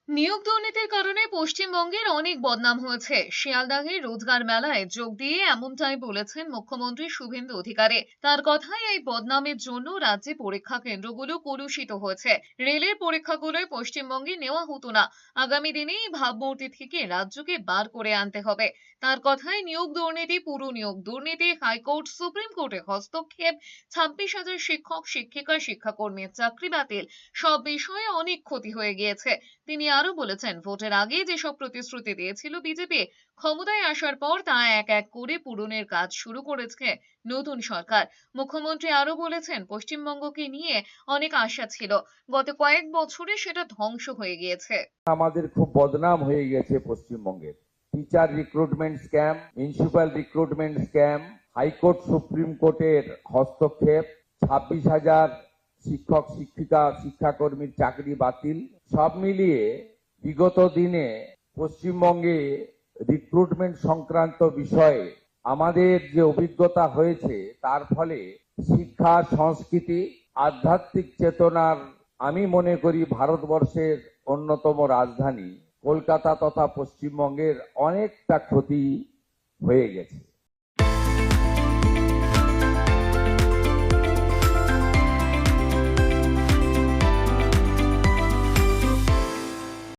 নিয়োগ দুর্নীতির কারণে পশ্চিমবঙ্গের অনেক বদনাম হয়েছে। শিয়ালদাহের রোজগার মেলায় যোগ দিয়ে এমনটাই বলেছেন মুখ্যমন্ত্রী শুভেন্দু অধিকারী। তার কথায় এই বদনামের জন্য রাজ্যে পরীক্ষা কেন্দ্রগুলো কলুষিত হয়েছে। রেলের পরীক্ষাগুলোই পশ্চিমবঙ্গে নেওয়া হতো না। আগামী দিনে এই ভাবমূর্তি থেকে রাজ্যকে বার করে আনতে হবে। তার কথায় নিয়োগ দুর্নীতি, পুরো নিয়োগ দুর্নীতি, হাইকোর্ট, সুপ্রিম কোর্টে হস্তক্ষেপ, 26,000 শিক্ষক শিক্ষিকা শিক্ষাকর্মীর চাকরি বাতিল, সব বিষয়ে অনেক ক্ষতি হয়ে গিয়েছে। তিনি আরো বলেছেন, ভোটের আগে যেসব প্রতিশ্রুতি দিয়েছিল বিজেপি, ক্ষমতায় আসার পর তা এক এক করে পূরণের কাজ শুরু করেছে নতুন সরকার। মুখ্যমন্ত্রী আরো বলেছেন, পশ্চিমবঙ্গকে নিয়ে অনেক আশা ছিল, গত কয়েক বছরে সেটা ধ্বংস হয়ে গিয়েছে। আমাদের খুব বদনাম হয়ে গেছে পশ্চিমবঙ্গের। Teacher recruitment scam, municipal recruitment scam, high court supreme কোর্টের হস্তক্ষেপ, 26,000 শিক্ষক শিক্ষিকা শিক্ষাকর্মীর চাকরি বাতিল, সব মিলিয়ে বিগত দিনে পশ্চিমবঙ্গে রিক্রুটমেন্ট সংক্রান্ত বিষয়ে আমাদের যে অভিজ্ঞতা হয়েছে, তার ফলে শিক্ষা, সংস্কৃতি, আধ্যাত্মিক চেতনার, আমি মনে করি ভারতবর্ষের অন্যতম রাজধানী কলকাতা তথা পশ্চিমবঙ্গের অনেকটা ক্ষতি হয়ে গেছে।